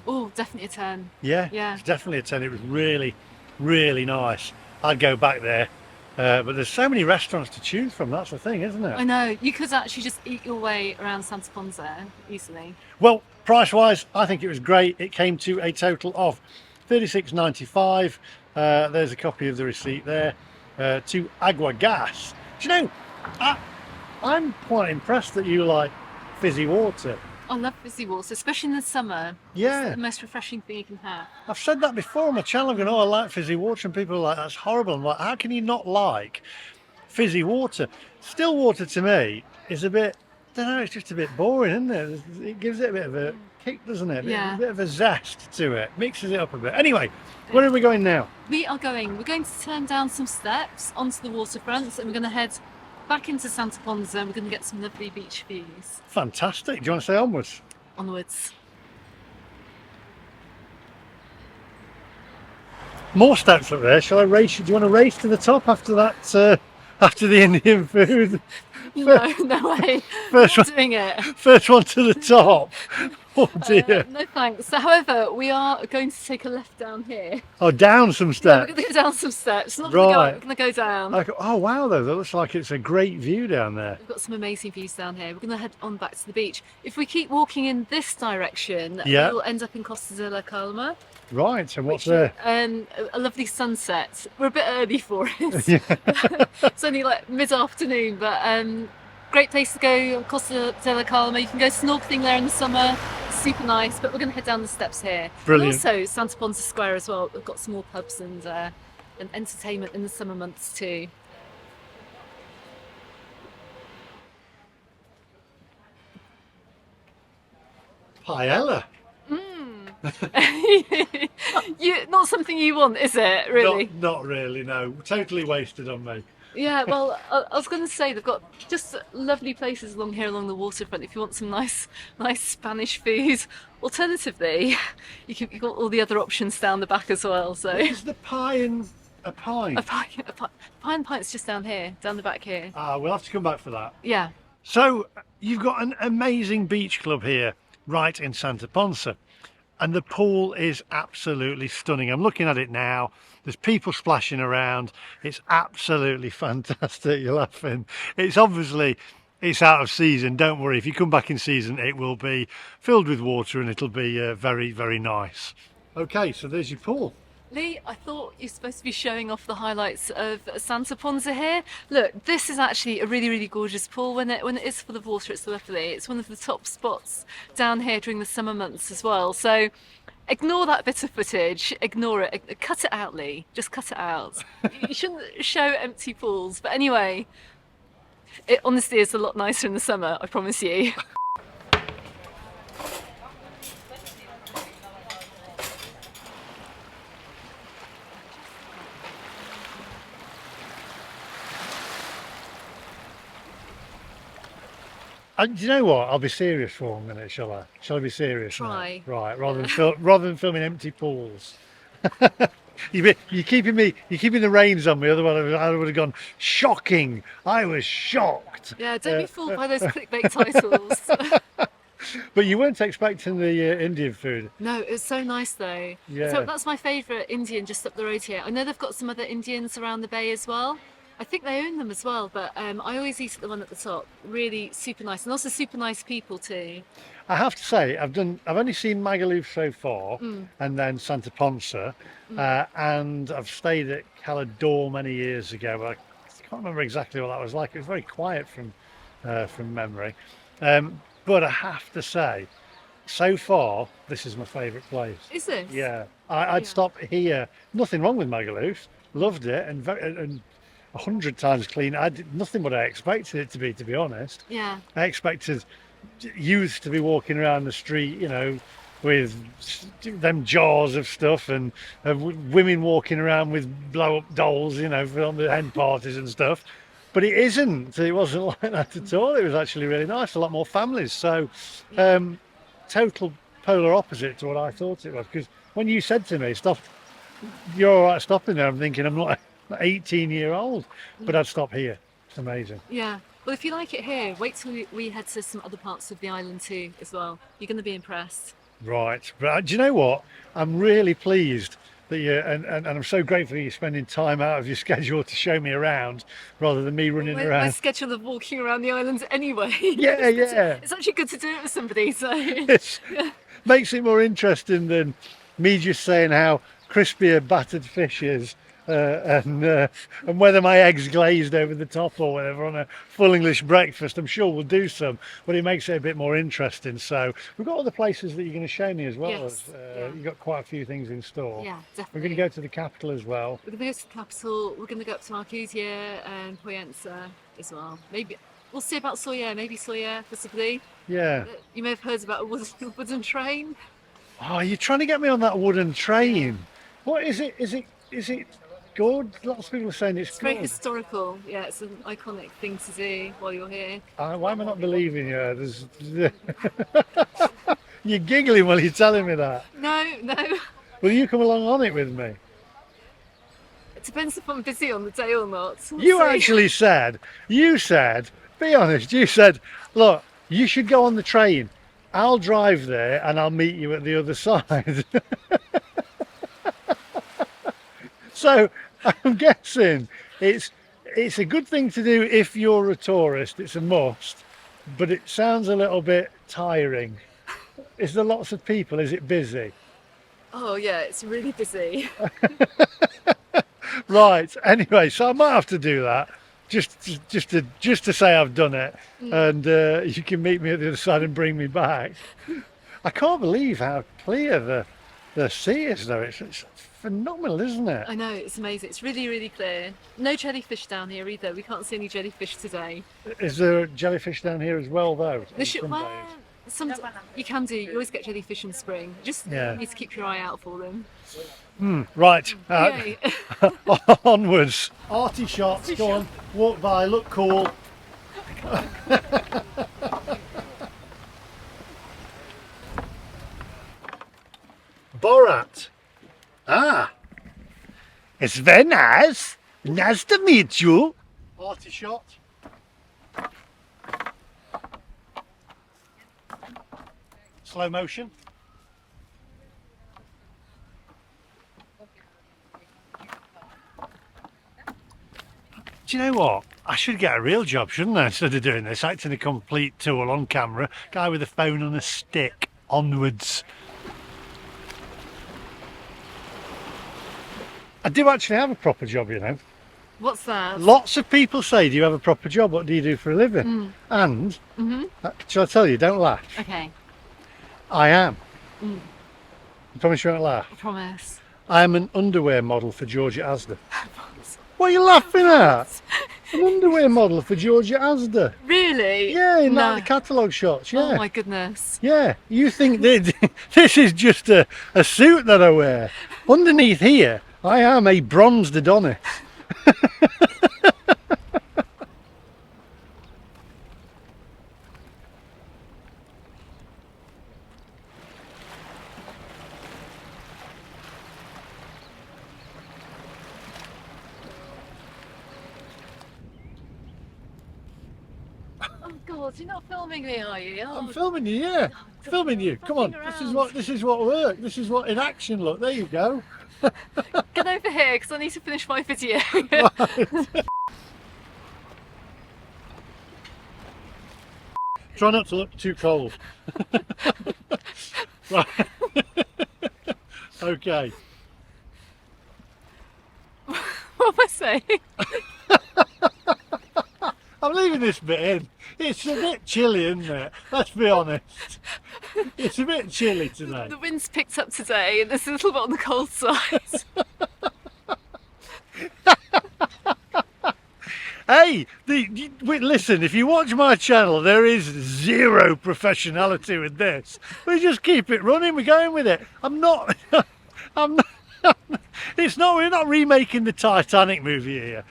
Oh, definitely a 10. Yeah, Yeah. it's definitely a 10. It was really, really nice. I'd go back there. But there's so many restaurants to choose from. That's the thing, isn't I it? know. You could actually just eat your way around Santa Ponsa easily. Well, price-wise, I think it was great. It came to a total of $36.95. There's a copy of the receipt there. To Agua Gas. Do you know, I'm quite impressed that you like fizzy water. I love fizzy water, especially in the summer. Yeah. It's the most refreshing thing you can have. I've said that before on my channel. I'm going, oh, I like fizzy water, and people are like, that's horrible. I'm like, how can you not like fizzy water? Still water to me is a bit, I don't know, it's just a bit boring, isn't it? It gives it a bit of a kick, doesn't it? Yeah. A bit of a zest to it. Mixes it up a bit. Anyway, where are we going now? We're going to turn down some steps onto the waterfront, and we're going to head back into Santa Ponsa, and we're going to get some lovely beach views. Fantastic. Do you want to say onwards? Onwards. More steps up there. Shall I race? Do you want to race to the top after that? After the Indian food? No, no way. First Not one, doing it. first one to the top. Oh dear. No thanks. However, we are going to take a left down here. Oh, down some We're steps. going to go down some steps. Not Right. we're going to go down. Oh wow, though that looks like it's a great view down there. We've got some amazing views down here. We're going to head on back to the beach. If we keep walking in this direction, Yeah. we'll end up in Costa de la Calma. Right, and what's which, there? A lovely sunset. We're a bit early for it. It's only like mid-afternoon, but great place to go. Costa de la Calma. You can go snorkeling there in the summer. Super nice. But we're going to head down the steps here. Brilliant. And also Santa Ponsa Square as well. We've got some more pubs and entertainment in the summer months too. Paella. Not something you want, is it? Really? Not really. No, totally wasted on me. Yeah, well, I was going to say they've got just lovely places along here along the waterfront if you want some nice Spanish food. Alternatively, you've got all the other options down the back as well. So Is the pie and a pie? a pie and pint's just down here, down the back here. We'll have to come back for that. Yeah, So you've got an amazing beach club here, right in Santa Ponsa, and the pool is absolutely stunning. I'm looking at it now. There's people splashing around. It's absolutely fantastic. You're laughing. It's obviously out of season. Don't worry. If you come back in season, it will be filled with water and it'll be very, very nice. Okay, so there's your pool. Lee, I thought you're supposed to be showing off the highlights of Santa Ponsa here. Look, this is actually a really, really gorgeous pool. When it is full of water, it's lovely. It's one of the top spots down here during the summer months as well. So ignore that bit of footage. Ignore it. Cut it out, Lee. Just cut it out. You shouldn't show empty pools. But anyway, it honestly is a lot nicer in the summer, I promise you. Do you know what? I'll be serious for a minute, shall I? Shall I be serious? now? Try. Right, rather than filming empty pools. You're keeping the reins on me. Otherwise, I would have gone shocking. I was shocked. Yeah, don't be fooled by those clickbait titles. But you weren't expecting the Indian food. No, it was so nice though. Yeah. So that's my favourite Indian just up the road here. I know they've got some other Indians around the bay as well. I think they own them as well, but I always eat at the one at the top. Really super nice, and also super nice people too. I have to say, I've only seen Magaluf so far, and then Santa Ponsa, and I've stayed at Calador many years ago. But I can't remember exactly what that was like. It was very quiet from memory. But I have to say, so far, this is my favourite place. Is this? Yeah, I'd stop here. Nothing wrong with Magaluf. Loved it, and 100 times clean. I did nothing what I expected it to be honest. Yeah. I expected youths to be walking around the street, you know, with them jars of stuff, and women walking around with blow-up dolls, you know, on the hen parties and stuff. But it isn't. It wasn't like that at all. It was actually really nice. A lot more families. So, total polar opposite to what I thought it was. Because when you said to me, "Stop," you're all right stopping there. I'm thinking I'm not 18-year-old, but I'd stop here. It's amazing. Yeah. Well, if you like it here, wait till we head to some other parts of the island too, as well. You're going to be impressed. Right. But do you know what? I'm really pleased that you and I'm so grateful that you're spending time out of your schedule to show me around rather than me running My around. schedule of walking around the island anyway. Yeah, yeah. It's actually good to do it with somebody. So. It makes it more interesting than me just saying how crispy a battered fish is. And whether my eggs glazed over the top or whatever on a full English breakfast. I'm sure we'll do some, but it makes it a bit more interesting. So we've got other places that you're going to show me as well. Yes, You've got quite a few things in store. Yeah, definitely. We're going to go to the capital as well. We're going to go to the capital. We're going to go up to Marcusia and Poyensa as well. Maybe we'll see about Soya. Maybe Soya, possibly. Yeah. You may have heard about a wooden train. Oh, you're trying to get me on that wooden train. What is it? Is it good? Lots of people are saying it's It's good. very historical. Yeah, it's an iconic thing to do while you're here. Why am I not believing you? You're giggling while you're telling me that. No. Will you come along on it with me? depends if I'm busy on the day or not. We'll You see. actually said, be honest, you said, look, you should go on the train. I'll drive there and I'll meet you at the other side. So I'm guessing it's a good thing to do if you're a tourist. It's a must, but it sounds a little bit tiring. Is there lots of people? Is it busy? Oh yeah, it's really busy. Right. Anyway, so I might have to do that just to say I've done it, and you can meet me at the other side and bring me back. I can't believe how clear the sea is, though. It's phenomenal, isn't it? I know, it's amazing. It's really, really clear. No jellyfish down here either. We can't see any jellyfish today. Is there jellyfish down here as well, though? The in sh- some well, days? some you can do. You always get jellyfish in spring. Just Yeah. need to keep your eye out for them. Right. Yay. Onwards. Arty shots. Go on. Walk by. Look cool. Borat. Ah. It's very nice. Nice to meet you. Arty shot. Slow motion. Do you know what? I should get a real job, shouldn't I, instead of doing this? Acting a complete tool on camera. Guy with a phone on a stick. Onwards. I do actually have a proper job, you know. What's that? Lots of people say, do you have a proper job? What do you do for a living? And, shall I tell you, don't laugh. Okay, I am. I promise you won't laugh. I promise. I am an underwear model for Georgia Asda. What are you laughing at? An underwear model for Georgia Asda. Really? Yeah, in No. the catalogue shots, yeah. Oh my goodness. Yeah, you think that this is just a suit that I wear. Underneath here, I am a bronzed Adonis. Oh God, you're not filming me, are you? Oh, I'm filming you, yeah. Filming you. Come on. This is what work. This is what in action look. There you go. get over here because I need to finish my video. Try not to look too cold. Right. Okay. What am I saying? I'm leaving this bit in. It's a bit chilly, isn't it? Let's be honest. It's a bit chilly today. The wind's picked up today and it's a little bit on the cold side. Hey, wait, listen, if you watch my channel, there is zero professionality with this. We just keep it running, we're going with it. I'm not, we're not remaking the Titanic movie here.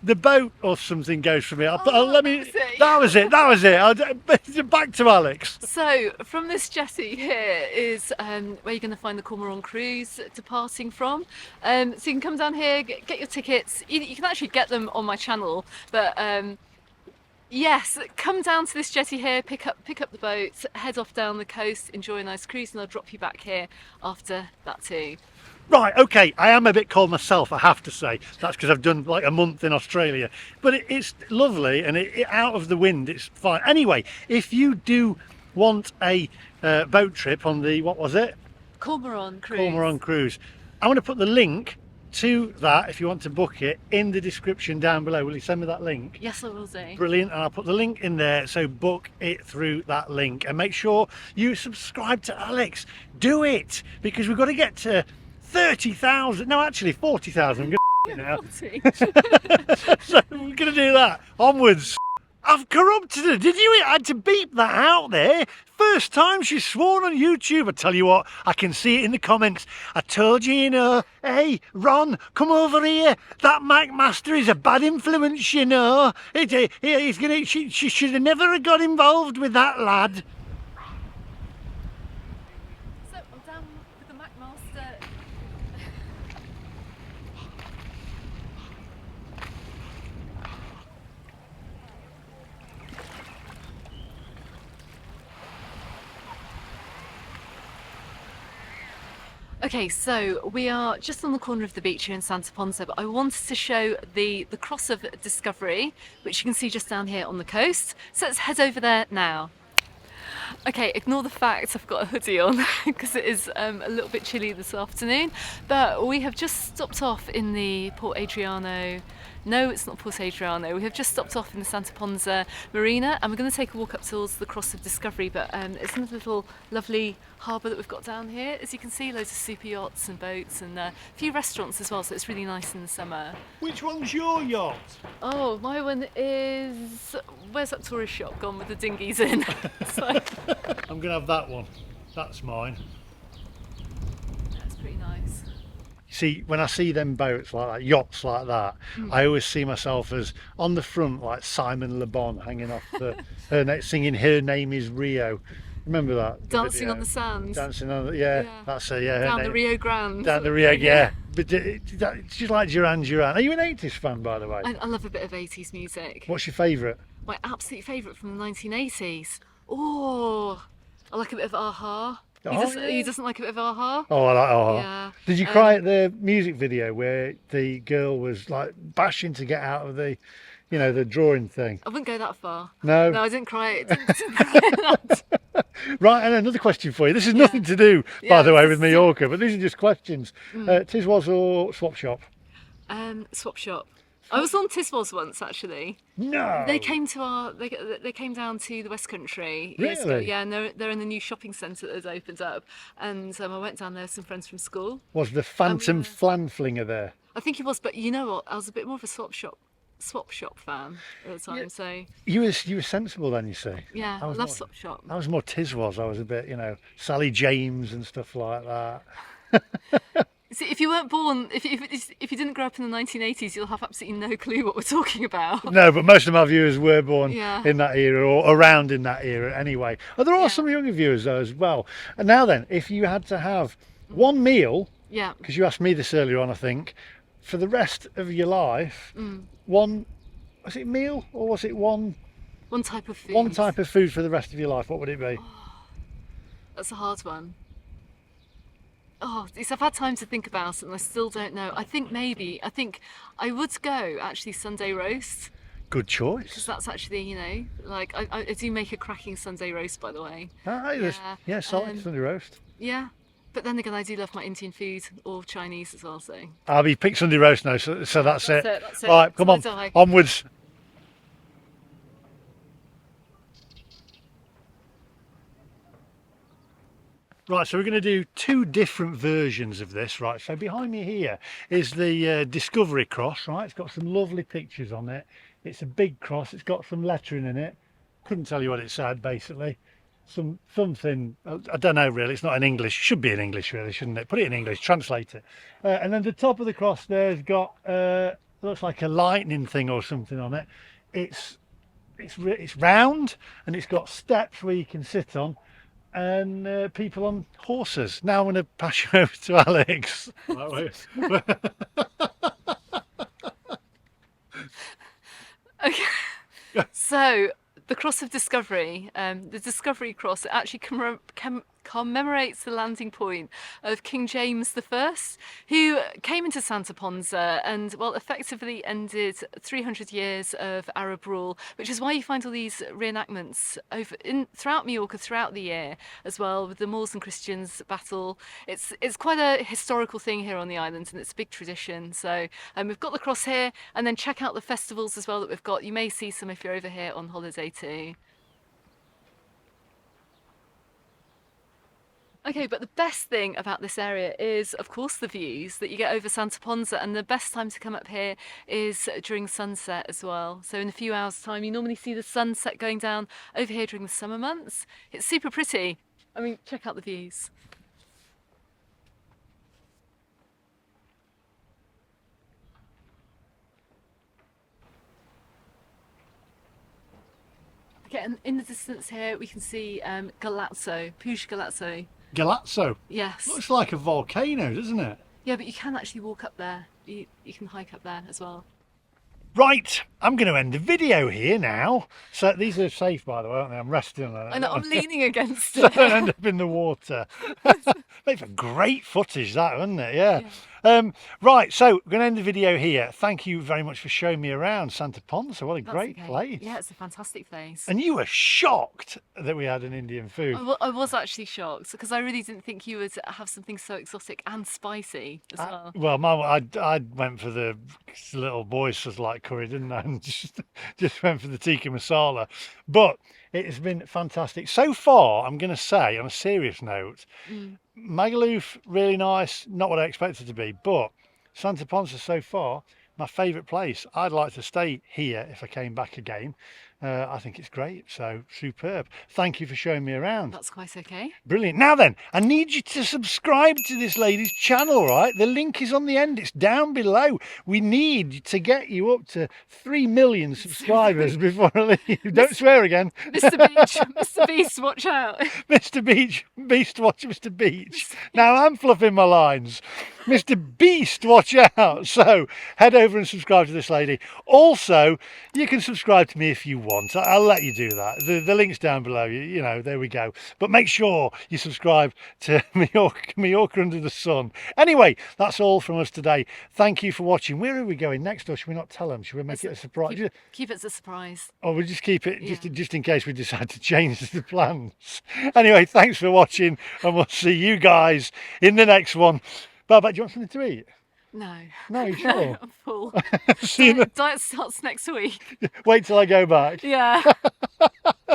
The boat or something goes from here. That was it. Back to Alex. So from this jetty here is where you're going to find the Cormorant cruise departing from. So you can come down here, get your tickets. You can actually get them on my channel, but yes, come down to this jetty here, pick up the boat, head off down the coast, enjoy a nice cruise, and I'll drop you back here after that too. Right, okay, I am a bit cold myself, I have to say. That's because I've done like a month in Australia. But it's lovely, and out of the wind, it's fine. Anyway, if you do want a boat trip on the, what was it? Cormorant cruise. Cormorant cruise. I'm going to put the link to that, if you want to book it, in the description down below. Will you send me that link? Yes, I will do. Brilliant, and I'll put the link in there, so book it through that link. And make sure you subscribe to Alex. Do it, because we've got to get to 30,000, no actually 40,000 now. So we're gonna do that. Onwards. I've corrupted her, did you? I had to beep that out there. First time she's sworn on YouTube. I tell you what, I can see it in the comments. I told you, you know. Hey, Ron, come over here. That Mike Master is a bad influence, you know. She should have never got involved with that lad. So I'm down with the Mac Master. Okay, so we are just on the corner of the beach here in Santa Ponsa, but I wanted to show the Cross of Discovery, which you can see just down here on the coast. So let's head over there now. Okay, ignore the fact I've got a hoodie on because it is a little bit chilly this afternoon, but we have just stopped off in the Port Adriano. No, it's not Port Adriano. We have just stopped off in the Santa Ponsa Marina, and we're going to take a walk up towards the Cross of Discovery, but it's another little lovely harbour that we've got down here. As you can see, loads of super yachts and boats and a few restaurants as well, so it's really nice in the summer. Which one's your yacht? Oh, my one is... Where's that tourist shop gone with the dinghies in? So... I'm going to have that one. That's mine. That's pretty nice. See, when I see them boats like that, yachts like that, I always see myself as on the front like Simon Le Bon hanging off her neck, singing "Her Name Is Rio." Remember that? Dancing on the sand. Dancing on the, yeah, that's her, yeah. Down the Rio Grande. Down the Rio, yeah. But she's like Duran Duran. Are you an 80s fan, by the way? I love a bit of 80s music. What's your favourite? My absolute favourite from the 1980s. Oh, I like a bit of Aha. He doesn't like a bit of Aha. Oh, I like Aha. Yeah. Did you cry at the music video where the girl was like bashing to get out of the, you know, the drawing thing? I wouldn't go that far. No. No, I didn't cry. Didn't cry Right, and another question for you. This is nothing to do, by the way, with Mallorca, but these are just questions. Tiswas or Swap Shop? Swap Shop. I was on Tiswas once, actually. No. They came to they came down to the West Country years ago. Really? Yeah, and they're in the new shopping centre that's opened up. And I went down there with some friends from school. Was the Phantom Flanflinger there? I think it was, but you know what? I was a bit more of a Swap Shop fan at the time. So You were sensible then, you see. yeah, I love Swap Shop. I was more Tiswas. I was a bit, you know, Sally James and stuff like that. See, if you weren't born, if you didn't grow up in the 1980s, you'll have absolutely no clue what we're talking about. No, but most of my viewers were born Yeah. in that era or around in that era anyway. Oh, there are some younger viewers though as well. And now then, if you had to have one meal, Yeah. because you asked me this earlier on, I think, for the rest of your life, one, was it meal or was it one type of food. one type of food for the rest of your life? What would it be? That's a hard one. Oh, I've had time to think about it and I still don't know. I think I would go actually Sunday roast. Good choice. Because that's actually, you know, like I do make a cracking Sunday roast, by the way. All right, yeah, solid Sunday roast. Yeah, but then again, I do love my Indian food or Chinese as well. So I'll be picked Sunday roast now, so that's it. That's it. Right, come on, So die. onwards. Right, so we're going to do two different versions of this, right? So behind me here is the Discovery Cross, right? It's got some lovely pictures on it. It's a big cross. It's got some lettering in it. Couldn't tell you what it said, basically. Something, I don't know really. It's not in English. Should be in English, really, shouldn't it? Put it in English, translate it. And then the top of the cross there's got looks like a lightning thing or something on it. It's round and it's got steps where you can sit on. And people on horses. Now I'm going to pass you over to Alex. Okay. So the Cross of Discovery, the Discovery Cross, it actually commemorates the landing point of King James I, who came into Santa Ponsa and, well, effectively ended 300 years of Arab rule, which is why you find all these reenactments throughout Mallorca throughout the year as well, with the Moors and Christians battle. It's quite a historical thing here on the island, and it's a big tradition. So we've got the cross here, and then check out the festivals as well that we've got. You may see some if you're over here on holiday too. Okay, but the best thing about this area is, of course, the views that you get over Santa Ponsa, and the best time to come up here is during sunset as well. So in a few hours' time, you normally see the sunset going down over here during the summer months. It's super pretty. I mean, check out the views. Okay, and in the distance here, we can see Galazzo, Puig Galazzo. Galazzo. Yes. Looks like a volcano, doesn't it? Yeah, but you can actually walk up there. You can hike up there as well. Right, I'm going to end the video here now. So these are safe, by the way, aren't they? I'm resting on them. I know, I'm leaning against So I it. don't end up in the water. Make for great footage, that, wouldn't it? Yeah. Right, so we're going to end the video here. Thank you very much for showing me around Santa Ponsa. What a That's great okay. place. Yeah, it's a fantastic place. And you were shocked that we had an Indian food. I was actually shocked because I really didn't think you would have something so exotic and spicy as well. Well, I went for the little boys like curry, didn't I? And just went for the tikka masala. But it has been fantastic. So far, I'm going to say, on a serious note, Magaluf, really nice. Not what I expected to be, but Santa Ponsa so far, my favourite place. I'd like to stay here if I came back again. I think it's great, so superb. Thank you for showing me around. That's quite okay. Brilliant. Now then, I need you to subscribe to this lady's channel, right? The link is on the end. It's down below. We need to get you up to 3 million subscribers before I leave. Don't swear again. Mr. Beach, Mr. Beast, watch out. Mr. Beast, watch Mr. Beach. Now I'm fluffing my lines. Mr. Beast, watch out. So head over and subscribe to this lady. Also, you can subscribe to me if you want. I'll let you do that. The link's down below. You know, there we go. But make sure you subscribe to Mallorca Under the Sun. Anyway, that's all from us today. Thank you for watching. Where are we going next, or should we not tell them? Should we make it a surprise? Keep it as a surprise. Or we'll just keep it just in case we decide to change the plans. Anyway, thanks for watching, and we'll see you guys in the next one. Bye bye. Do you want something to eat? No. No, you sure? I'm full. See you. Diet starts next week. Wait till I go back. Yeah.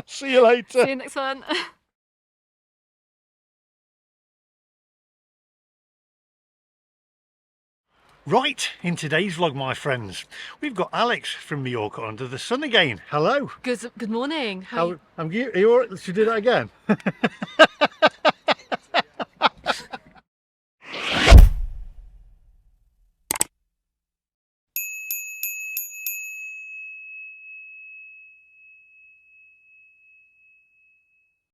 See you later. See you next one. Right, in today's vlog, my friends, we've got Alex from Mallorca Under the Sun again. Hello. Good morning. Are you all right? Should we do that again?